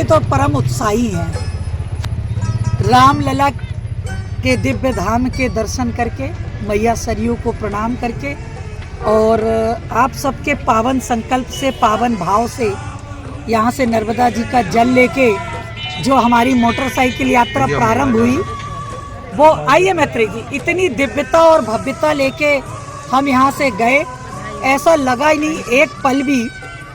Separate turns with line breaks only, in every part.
तो परम उत्साही हैं। रामलला के दिव्य धाम के दर्शन करके, मैया सरयू को प्रणाम करके और आप सबके पावन संकल्प से, पावन भाव से यहाँ से नर्मदा जी का जल लेके जो हमारी मोटरसाइकिल यात्रा प्रारंभ हुई, वो आइए मैत्री जी, इतनी दिव्यता और भव्यता लेके हम यहाँ से गए, ऐसा लगा ही नहीं एक पल भी।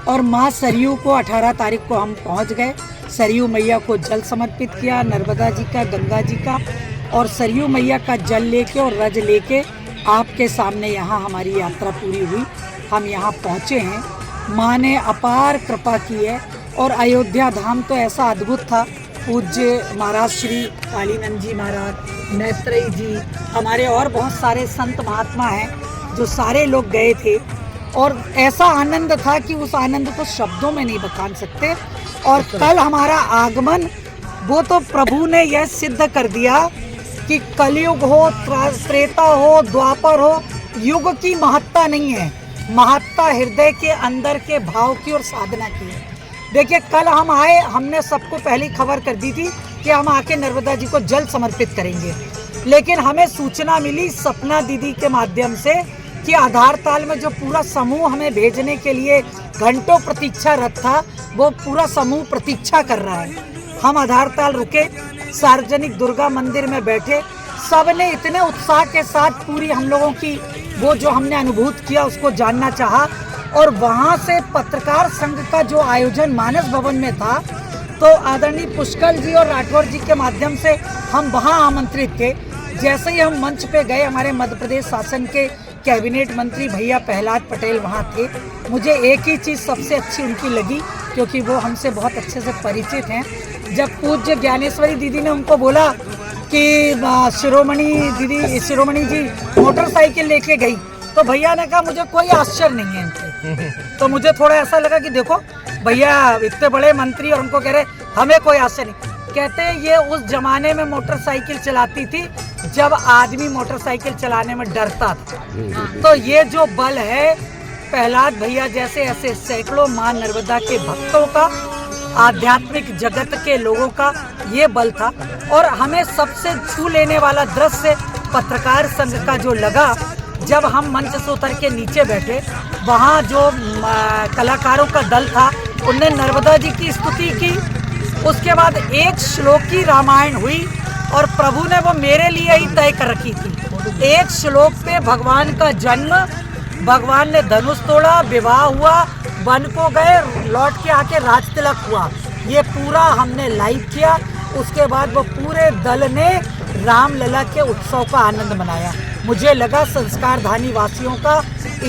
और माँ सरयू को 18 तारीख को हम पहुँच गए। सरयू मैया को जल समर्पित किया, नर्मदा जी का, गंगा जी का, और सरयू मैया का जल लेके और रज लेके आपके सामने यहाँ हमारी यात्रा पूरी हुई। हम यहाँ पहुँचे हैं, माँ ने अपार कृपा की है। और अयोध्या धाम तो ऐसा अद्भुत था। पूज्य महाराज श्री कालीनंद जी महाराज, मैत्रेयी जी, हमारे और बहुत सारे संत महात्मा हैं जो सारे लोग गए थे, और ऐसा आनंद था कि उस आनंद को शब्दों में नहीं बखान सकते। और कल हमारा आगमन, वो तो प्रभु ने यह सिद्ध कर दिया कि कलयुग हो, त्रेता हो, द्वापर हो, युग की महत्ता नहीं है, महत्ता हृदय के अंदर के भाव की और साधना की है। देखिए, कल हम आए, हमने सबको पहली खबर कर दी थी कि हम आके नर्मदा जी को जल समर्पित करेंगे, लेकिन हमें सूचना मिली सपना दीदी के माध्यम से कि आधार ताल में जो पूरा समूह हमें भेजने के लिए घंटों प्रतीक्षारत था, वो पूरा समूह प्रतीक्षा कर रहा है। हम आधार ताल रुके, सार्वजनिक दुर्गा मंदिर में बैठे, सब ने इतने उत्साह के साथ पूरी हम लोगों की वो जो हमने अनुभूत किया उसको जानना चाहा। और वहाँ से पत्रकार संघ का जो आयोजन मानस भवन में था, तो आदरणीय पुष्कर जी और राठौर जी के माध्यम से हम वहाँ आमंत्रित थे। जैसे ही हम मंच पे गए, हमारे मध्य प्रदेश शासन के कैबिनेट मंत्री भैया प्रहलाद पटेल वहाँ थे। मुझे एक ही चीज़ सबसे अच्छी उनकी लगी, क्योंकि वो हमसे बहुत अच्छे से परिचित हैं। जब पूज्य ज्ञानेश्वरी दीदी ने उनको बोला कि शिरोमणि जी मोटरसाइकिल लेके गई, तो भैया ने कहा मुझे कोई आश्चर्य नहीं है इनसे। तो मुझे थोड़ा ऐसा लगा कि देखो भैया इतने बड़े मंत्री और उनको कह रहे हमें कोई आश्चर्य नहीं। कहते हैं ये उस जमाने में मोटरसाइकिल चलाती थी जब आदमी मोटरसाइकिल चलाने में डरता था। तो ये जो बल है प्रहलाद भैया जैसे ऐसे सैकड़ों मां नर्मदा के भक्तों का, आध्यात्मिक जगत के लोगों का ये बल था। और हमें सबसे छू लेने वाला दृश्य पत्रकार संघ का जो लगा, जब हम मंच से उतर के नीचे बैठे, वहाँ जो कलाकारों का दल था उनने नर्मदा जी की स्तुति की। उसके बाद एक श्लोक की रामायण हुई और प्रभु ने वो मेरे लिए ही तय कर रखी थी। एक श्लोक पे भगवान का जन्म, भगवान ने धनुष तोड़ा, विवाह हुआ, वन को गए, लौट के आके राज तिलक हुआ, ये पूरा हमने लाइव किया। उसके बाद वो पूरे दल ने रामलला के उत्सव का आनंद मनाया। मुझे लगा संस्कारधानी वासियों का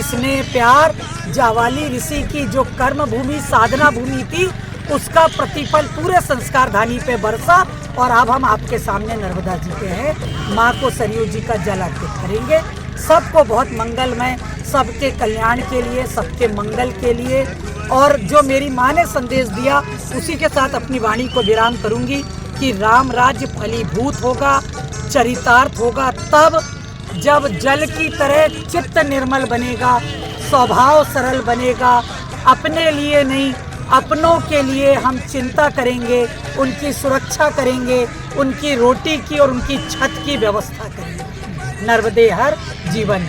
स्नेह प्यार, जावाली ऋषि की जो कर्म भूमि, साधना भूमि थी, उसका प्रतिफल पूरे संस्कारधानी पे बरसा। और अब हम आपके सामने नर्मदा जी के हैं, माँ को सरयू जी का जल अर्पित करेंगे। सबको बहुत मंगलमय, सबके कल्याण के लिए, सबके मंगल के लिए। और जो मेरी माँ ने संदेश दिया, उसी के साथ अपनी वाणी को विराम करूंगी कि राम राज्य फलीभूत होगा, चरितार्थ होगा तब जब जल की तरह चित्त निर्मल बनेगा, स्वभाव सरल बनेगा, अपने लिए नहीं अपनों के लिए हम चिंता करेंगे, उनकी सुरक्षा करेंगे, उनकी रोटी की और उनकी छत की व्यवस्था करेंगे। नर्मदे हर जीवन।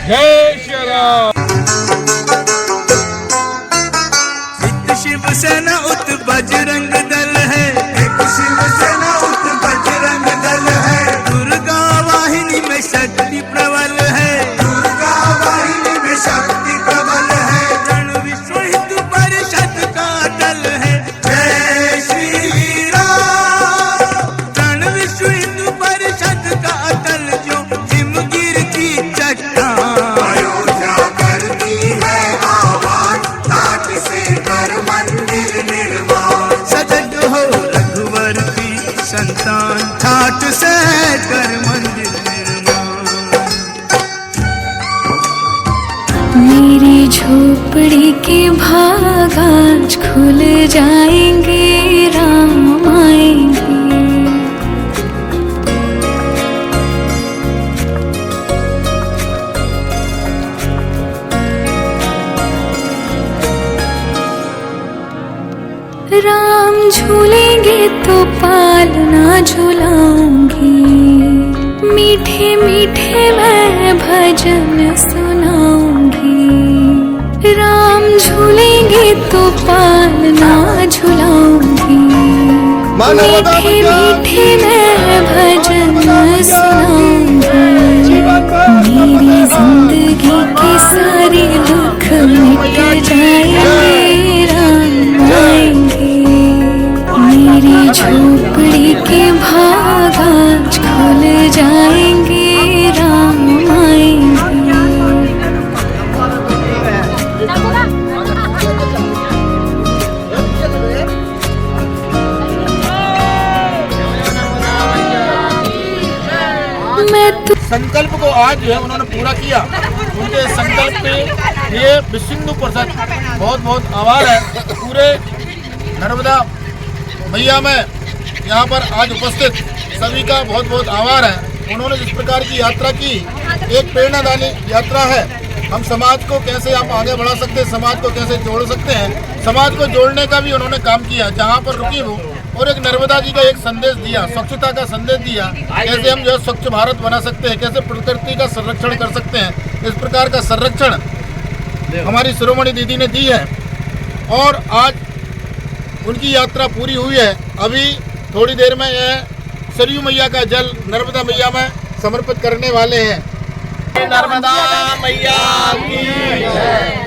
जय श्री राम।
शिवसेना उत बजरंग दल है, एक शिवसेना उत बजरंग दल है। दुर्गा वाहिनी में शक्ति प्रबल है, दुर्गा वाहिनी में शक्ति प्रबल है। रण विश्व हिंदू परिषद का दल है, जय श्री राम। रण विश्व हिंदू परिषद का दल जो हिमगिर की चट्टान, अयोध्या करती है आवाज, ताट से कर मंदिर निर्माण। सजग हो रघुवर की संतान, ठाट से कर मंदिर निर्माण।
मेरी झोपड़ी के भाग आज खुल जाएंगे, राम आएंगे। राम झूले तो पालना झुलाऊंगी, मीठे मीठे मैं भजन सुनाऊंगी। राम झूलेंगे तो पालना झुलाऊंगी, मीठे मीठे मैं भजन सुनाऊंगी। मेरी जिंदगी के सारे दुख मिट जाएंगे, राम आएंगे। मेरी झोपड़ी के भाग आज खुल जाएंगे, राम आएंगे।
संकल्प को आज जो है उन्होंने पूरा किया। उनके संकल्प पे ये विश्व हिंदू परिषद बहुत बहुत आभार है। पूरे नर्मदा मैया में यहाँ पर आज उपस्थित सभी का बहुत बहुत आभार है। उन्होंने जिस प्रकार की यात्रा की, एक प्रेरणादायी यात्रा है। हम समाज को कैसे हम आगे बढ़ा सकते हैं, समाज को कैसे जोड़ सकते हैं, समाज को जोड़ने का भी उन्होंने काम किया जहाँ पर रुकी वो। और एक नर्मदा जी का एक संदेश दिया, स्वच्छता का संदेश दिया, कैसे हम जो है स्वच्छ भारत बना सकते हैं, कैसे प्रकृति का संरक्षण कर सकते हैं। इस प्रकार का संरक्षण हमारी शिरोमणि दीदी ने दी है और आज उनकी यात्रा पूरी हुई है। अभी थोड़ी देर में यह सरयू मैया का जल नर्मदा मैया में समर्पित करने वाले हैं। नर्मदा मैया की जय।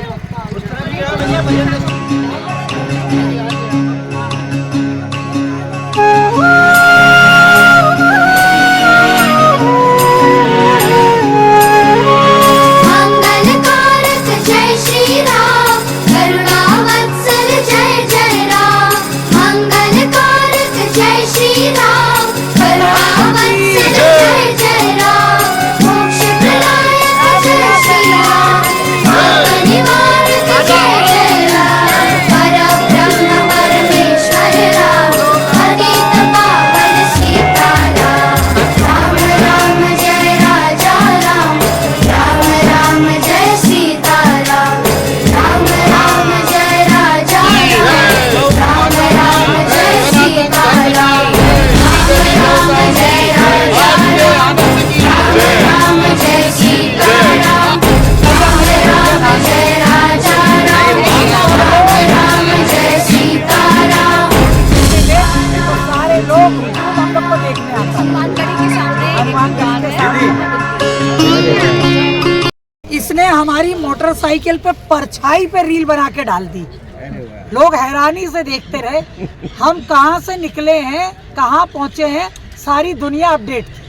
इसने हमारी मोटरसाइकिल पे परछाई पे रील बना के डाल दी। लोग हैरानी से देखते रहे हम कहां से निकले हैं, कहां पहुंचे हैं, सारी दुनिया अपडेट थी।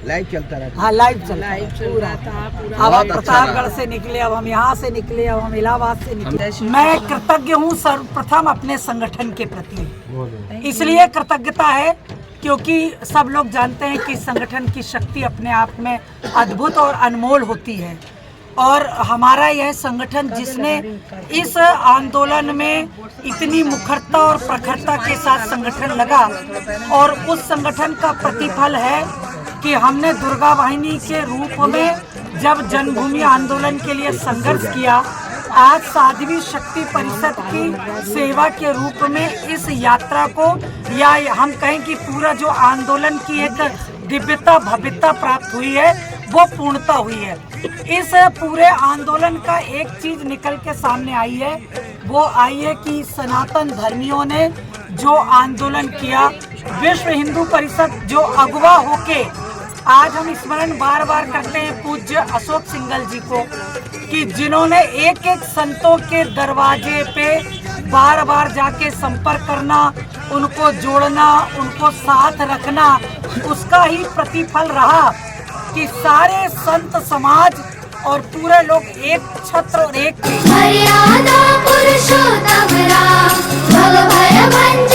लाइव चलता रहा।
हाँ, लाइव चल पूरा था। अब हम प्रतापगढ़ से निकले, अब हम यहाँ से निकले, अब हम इलाहाबाद से निकले। मैं कृतज्ञ हूँ सर्वप्रथम अपने संगठन के प्रति। इसलिए कृतज्ञता है क्योंकि सब लोग जानते हैं कि संगठन की शक्ति अपने आप में अद्भुत और अनमोल होती है। और हमारा यह संगठन जिसने इस आंदोलन में इतनी मुखरता और प्रखरता के साथ संगठन लगा, और उस संगठन का प्रतिफल है कि हमने दुर्गा वाहिनी के रूप में जब जन्मभूमि आंदोलन के लिए संघर्ष किया, आज साध्वी शक्ति परिषद की सेवा के रूप में इस यात्रा को, या हम कहें कि पूरा जो आंदोलन की एक दिव्यता भव्यता प्राप्त हुई है वो पूर्णता हुई है। इस पूरे आंदोलन का एक चीज निकल के सामने आई है, वो आई है कि सनातन धर्मियों ने जो आंदोलन किया, विश्व हिंदू परिषद जो अगवा होके, आज हम स्मरण बार बार करते हैं पूज्य अशोक सिंघल जी को, कि जिन्होंने एक एक संतों के दरवाजे पे बार बार जाके संपर्क करना, उनको जोड़ना, उनको साथ रखना, उसका ही प्रतिफल रहा कि सारे संत समाज और पूरे लोग एक छत्र और एक
मर्यादा पुरुषोत्तम राम भव भय भंजन